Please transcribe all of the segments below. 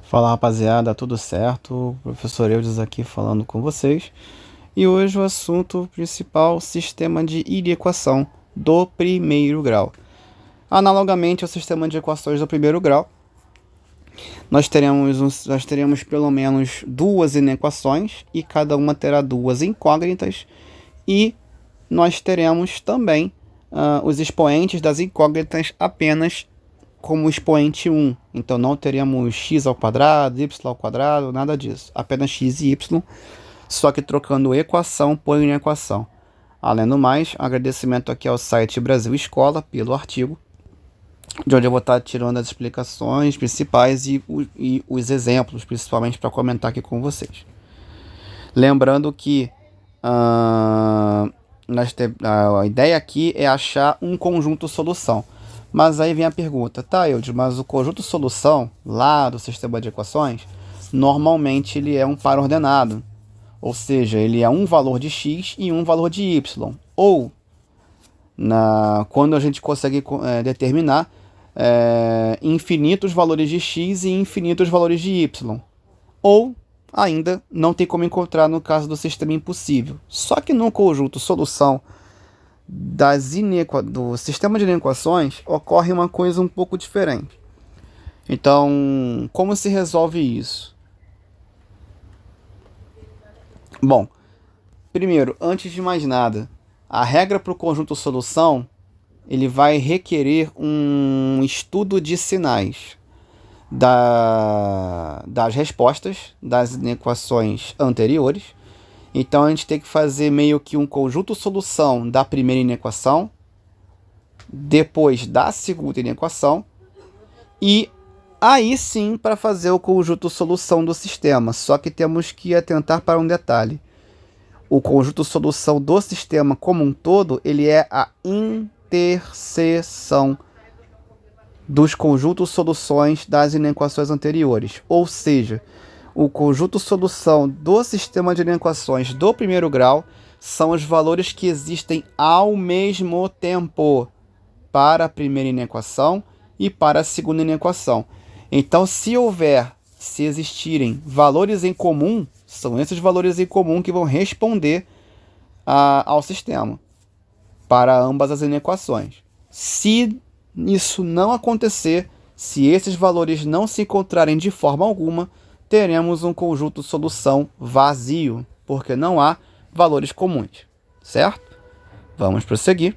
Fala rapaziada, tudo certo? Professor Eudes aqui falando com vocês. E hoje o assunto principal, sistema de inequação do primeiro grau. Analogamente ao sistema de equações do primeiro grau, nós teremos pelo menos duas inequações e cada uma terá duas incógnitas, e nós teremos também os expoentes das incógnitas apenas como expoente 1. Então não teremos x ao quadrado, y ao quadrado, nada disso. Apenas x e y, só que trocando equação por inequação. Além do mais, agradecimento aqui ao site Brasil Escola pelo artigo, de onde eu vou estar tirando as explicações principais e os exemplos, principalmente para comentar aqui com vocês. Lembrando que a ideia aqui é achar um conjunto solução. Mas aí vem a pergunta, tá, Eudes, mas o conjunto solução lá do sistema de equações, normalmente ele é um par ordenado. Ou seja, ele é um valor de x e um valor de y. Ou, quando a gente consegue determinar infinitos valores de x e infinitos valores de y. Ou, ainda, não tem como encontrar no caso do sistema impossível. Só que no conjunto solução do sistema de inequações ocorre uma coisa um pouco diferente. Então, como se resolve isso? Bom, primeiro, antes de mais nada, a regra para o conjunto solução ele vai requerer um estudo de sinais das respostas das inequações anteriores. Então a gente tem que fazer meio que um conjunto solução da primeira inequação, depois da segunda inequação, e aí sim para fazer o conjunto solução do sistema. Só que temos que atentar para um detalhe. O conjunto solução do sistema como um todo, ele é a interseção dos conjuntos soluções das inequações anteriores. Ou seja, o conjunto solução do sistema de inequações do primeiro grau são os valores que existem ao mesmo tempo para a primeira inequação e para a segunda inequação. Então, se existirem valores em comum, são esses valores em comum que vão responder ao sistema para ambas as inequações. Se isso não acontecer, se esses valores não se encontrarem de forma alguma, teremos um conjunto solução vazio, porque não há valores comuns, certo? Vamos prosseguir.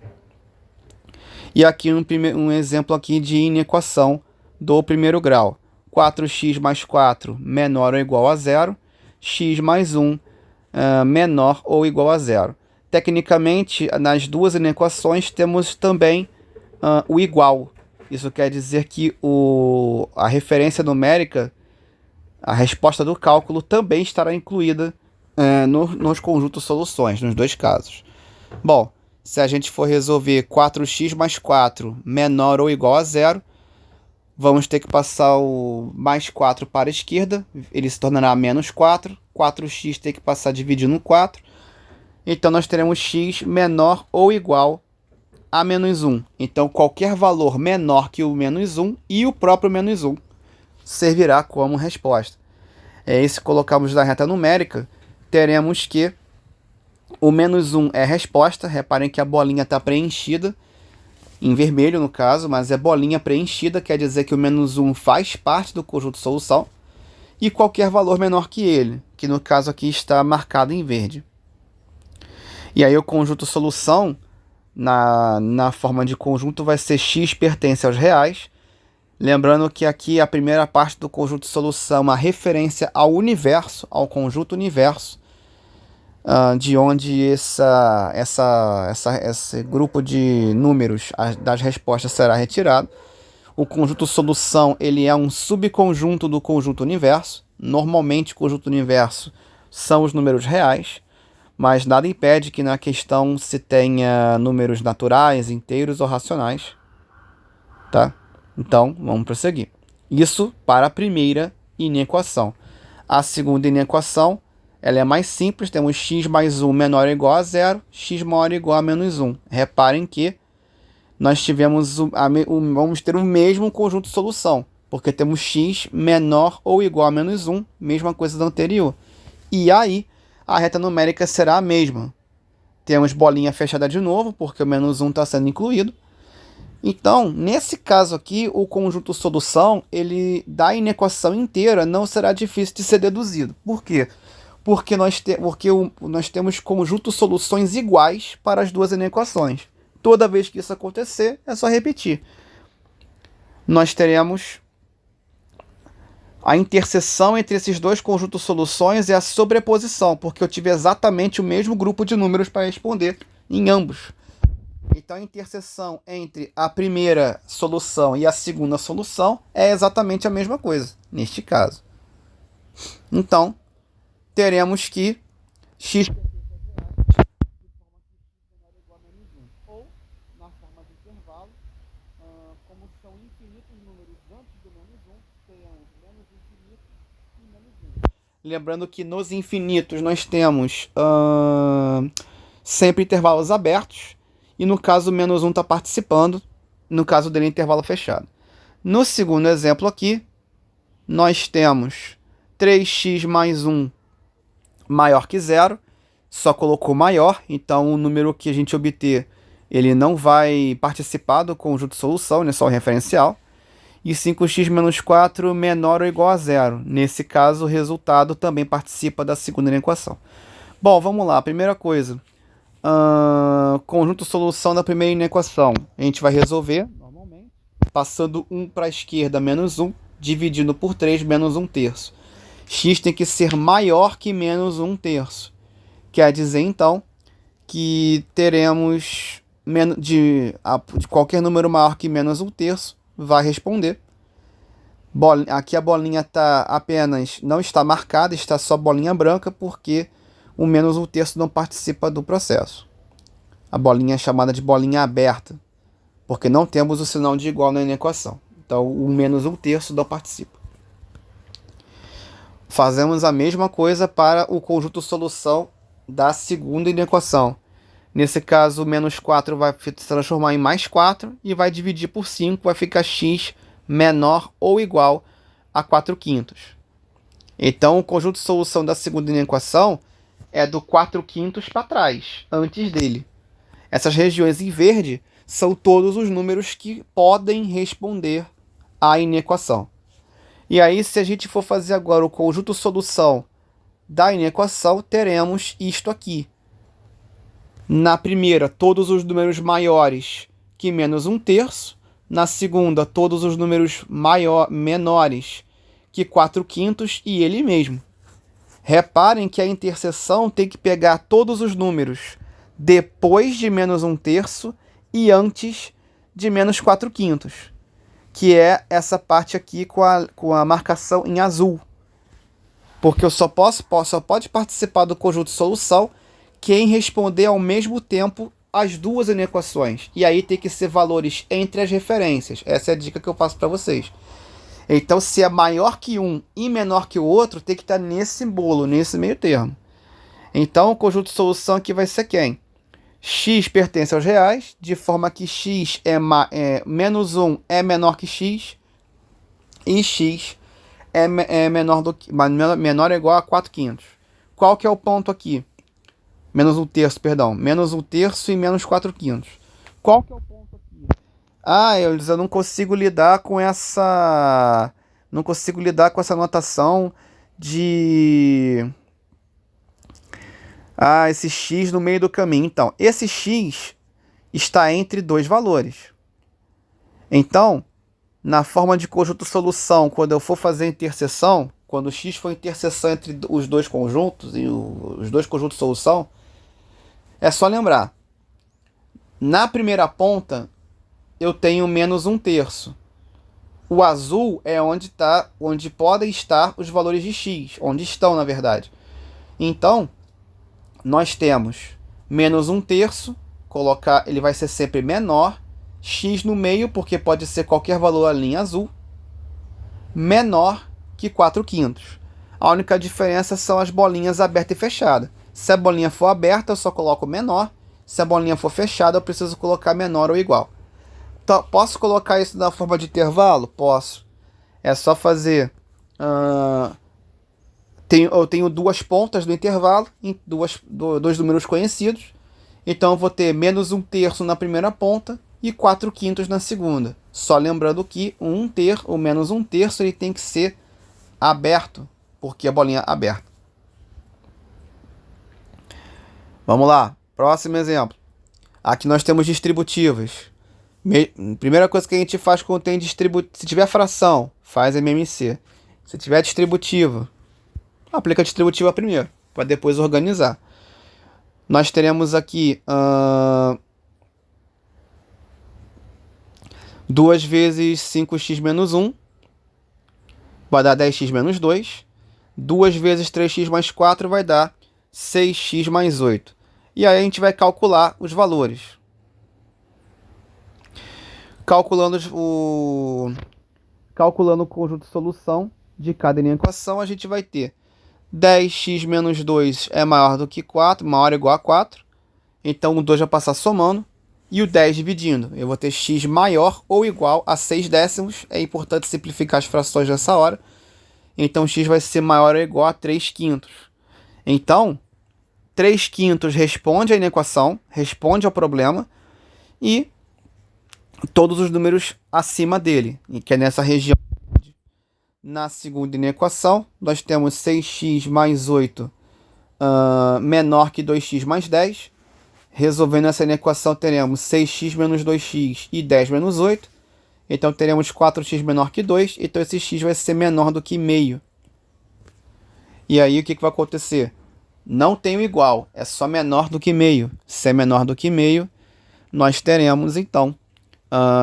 E aqui um exemplo aqui de inequação do primeiro grau. 4x mais 4 menor ou igual a zero, x mais 1 menor ou igual a zero. Tecnicamente, nas duas inequações temos também o igual. Isso quer dizer que a referência numérica, a resposta do cálculo, também estará incluída nos conjuntos soluções, nos dois casos. Bom, se a gente for resolver 4x mais 4 menor ou igual a zero, vamos ter que passar o mais 4 para a esquerda, ele se tornará menos 4, 4x tem que passar dividindo 4, então nós teremos x menor ou igual a menos 1. Então qualquer valor menor que o menos 1 e o próprio menos 1 servirá como resposta. Se colocarmos na reta numérica, teremos que o menos 1 é a resposta. Reparem que a bolinha está preenchida, em vermelho no caso, mas é bolinha preenchida, quer dizer que o menos 1 faz parte do conjunto solução, e qualquer valor menor que ele, que no caso aqui está marcado em verde. E aí o conjunto solução, na forma de conjunto, vai ser x pertence aos reais. Lembrando que aqui a primeira parte do conjunto solução é uma referência ao universo, ao conjunto universo, de onde esse grupo de números das respostas será retirado. O conjunto solução ele é um subconjunto do conjunto universo. Normalmente o conjunto universo são os números reais, mas nada impede que na questão se tenha números naturais, inteiros ou racionais, tá? Então, vamos prosseguir. Isso para a primeira inequação. A segunda inequação, ela é mais simples. Temos x mais 1 menor ou igual a zero, x maior ou igual a menos 1. Reparem que nós vamos ter o mesmo conjunto de solução. porque temos x menor ou igual a menos 1, mesma coisa da anterior. E aí, a reta numérica será a mesma. Temos bolinha fechada de novo, porque o menos 1 está sendo incluído. Então, nesse caso aqui, o conjunto solução, ele da inequação inteira não será difícil de ser deduzido. Por quê? Porque nós temos conjuntos soluções iguais para as duas inequações. Toda vez que isso acontecer, é só repetir. Nós teremos a interseção entre esses dois conjuntos soluções e a sobreposição, porque eu tive exatamente o mesmo grupo de números para responder em ambos. Então, a interseção entre a primeira solução e a segunda solução é exatamente a mesma coisa, neste caso. Então, teremos que x ou, na forma de intervalo, como são infinitos números antes do menos 1, teremos menos infinito e menos 1. Lembrando que nos infinitos nós temos sempre intervalos abertos, e no caso o menos 1 está participando, no caso dele intervalo fechado. No segundo exemplo aqui, nós temos 3x mais 1 maior que 0, só colocou maior, então o número que a gente obter, ele não vai participar do conjunto solução, né, só o referencial. E 5x menos 4 menor ou igual a 0. Nesse caso, o resultado também participa da segunda equação. Bom, vamos lá. Primeira coisa, conjunto solução da primeira inequação. A gente vai resolver, normalmente, passando 1 para a esquerda, menos 1, dividindo por 3, menos 1 terço. X tem que ser maior que menos 1 terço. Quer dizer, então, que teremos de qualquer número maior que menos 1 terço, vai responder. Aqui a bolinha não está marcada, está só bolinha branca, porque o menos 1 terço não participa do processo. A bolinha é chamada de bolinha aberta, porque não temos o sinal de igual na equação. Então, o menos 1 terço não participa. Fazemos a mesma coisa para o conjunto solução da segunda inequação. Nesse caso, o menos 4 vai se transformar em mais 4 e vai dividir por 5, vai ficar x menor ou igual a 4/5. Então, o conjunto de solução da segunda inequação é do 4/5 para trás, antes dele. Essas regiões em verde são todos os números que podem responder à inequação. E aí, se a gente for fazer agora o conjunto solução da inequação, teremos isto aqui. Na primeira, todos os números maiores que menos 1 terço. Na segunda, todos os números menores que 4/5 e ele mesmo. Reparem que a interseção tem que pegar todos os números depois de menos 1 terço e antes de menos 4/5, que é essa parte aqui com a marcação em azul. Porque eu só pode participar do conjunto de solução quem responder ao mesmo tempo as duas inequações. E aí tem que ser valores entre as referências. Essa é a dica que eu passo para vocês. Então, se é maior que um e menor que o outro, tem que estar nesse bolo, nesse meio termo. Então, o conjunto de solução aqui vai ser quem? X pertence aos reais, de forma que x menos 1 é menor que x, e x é menor ou igual a 4/5. Qual que é o ponto aqui? Menos 1 terço, perdão. Menos 1 terço e menos 4/5. Qual que é o ponto aqui? Eu não consigo lidar com essa... Não consigo lidar com essa notação de... esse x no meio do caminho. Então, esse x está entre dois valores. Então, na forma de conjunto solução, quando eu for fazer a interseção, quando o x for interseção entre os dois conjuntos e os dois conjuntos de solução, é só lembrar. Na primeira ponta, eu tenho menos 1 terço. O azul é onde podem estar os valores de x, onde estão, na verdade. Então, nós temos menos 1 terço, ele vai ser sempre menor, x no meio, porque pode ser qualquer valor ali em azul, menor que 4/5. A única diferença são as bolinhas aberta e fechada. Se a bolinha for aberta, eu só coloco menor. Se a bolinha for fechada, eu preciso colocar menor ou igual. Então, posso colocar isso na forma de intervalo? Posso. É só fazer... eu tenho duas pontas do intervalo, dois números conhecidos. Então eu vou ter menos 1/3 na primeira ponta e 4/5 na segunda. Só lembrando que o 1/3, o menos 1/3, ele tem que ser aberto, porque a bolinha é aberta. Vamos lá, próximo exemplo. Aqui nós temos distributivas. Primeira coisa que a gente faz quando tem distributivo, se tiver fração, faz MMC. Se tiver distributiva, aplica a distributiva primeiro, para depois organizar. Nós teremos aqui 2 vezes 5x menos 1 vai dar 10x menos 2. 2 vezes 3x mais 4 vai dar 6x mais 8. E aí a gente vai calcular os valores. Calculando o conjunto de solução de cada equação, a gente vai ter 10x menos 2 é maior do que 4, maior ou igual a 4. Então o 2 vai passar somando. E o 10 dividindo. Eu vou ter x maior ou igual a 6 décimos. É importante simplificar as frações nessa hora. Então x vai ser maior ou igual a 3/5. Então, 3/5 responde à inequação, responde ao problema. E todos os números acima dele, que é nessa região. Na segunda inequação, nós temos 6x mais 8 menor que 2x mais 10. Resolvendo essa inequação, teremos 6x menos 2x e 10 menos 8. Então, teremos 4x menor que 2. Então, esse x vai ser menor do que meio. E aí, o que vai acontecer? Não tem o igual, é só menor do que meio. Se é menor do que meio, nós teremos, então,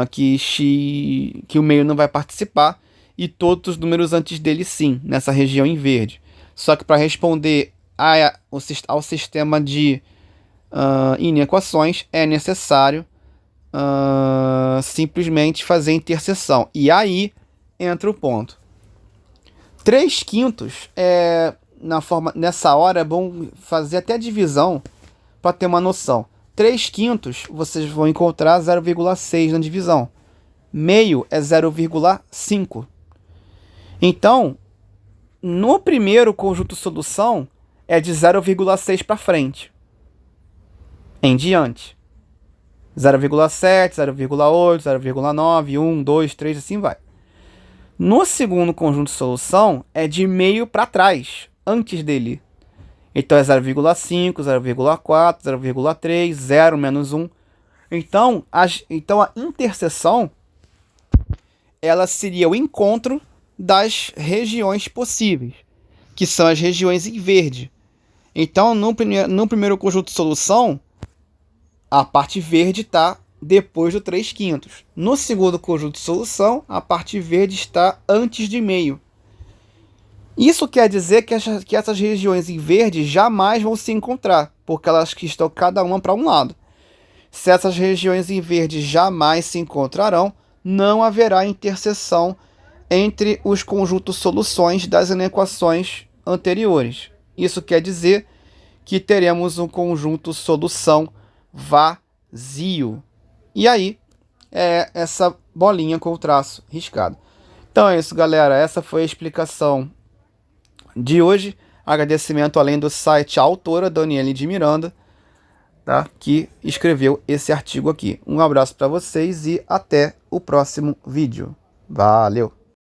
que o meio não vai participar. E todos os números antes dele, sim, nessa região em verde. Só que para responder ao sistema de inequações, é necessário simplesmente fazer interseção. E aí entra o ponto. 3/5 nessa hora é bom fazer até a divisão para ter uma noção. 3/5 vocês vão encontrar 0,6 na divisão. Meio é 0,5. Então, no primeiro conjunto solução é de 0,6 para frente. Em diante. 0,7, 0,8, 0,9, 1, 2, 3, assim vai. No segundo conjunto de solução, é de meio para trás, antes dele. Então, é 0,5, 0,4, 0,3, 0, menos 1. Então, a interseção, ela seria o encontro das regiões possíveis, que são as regiões em verde. Então, no primeiro conjunto de solução, a parte verde está depois do 3/5. No segundo conjunto de solução, a parte verde está antes de meio. Isso quer dizer que essas regiões em verde jamais vão se encontrar, porque elas que estão cada uma para um lado. Se essas regiões em verde jamais se encontrarão, não haverá interseção entre os conjuntos soluções das inequações anteriores. Isso quer dizer que teremos um conjunto solução vazio. E aí, é essa bolinha com o traço riscado. Então é isso, galera. Essa foi a explicação de hoje. Agradecimento além do site à autora, Daniele de Miranda, tá? Que escreveu esse artigo aqui. Um abraço para vocês e até o próximo vídeo. Valeu!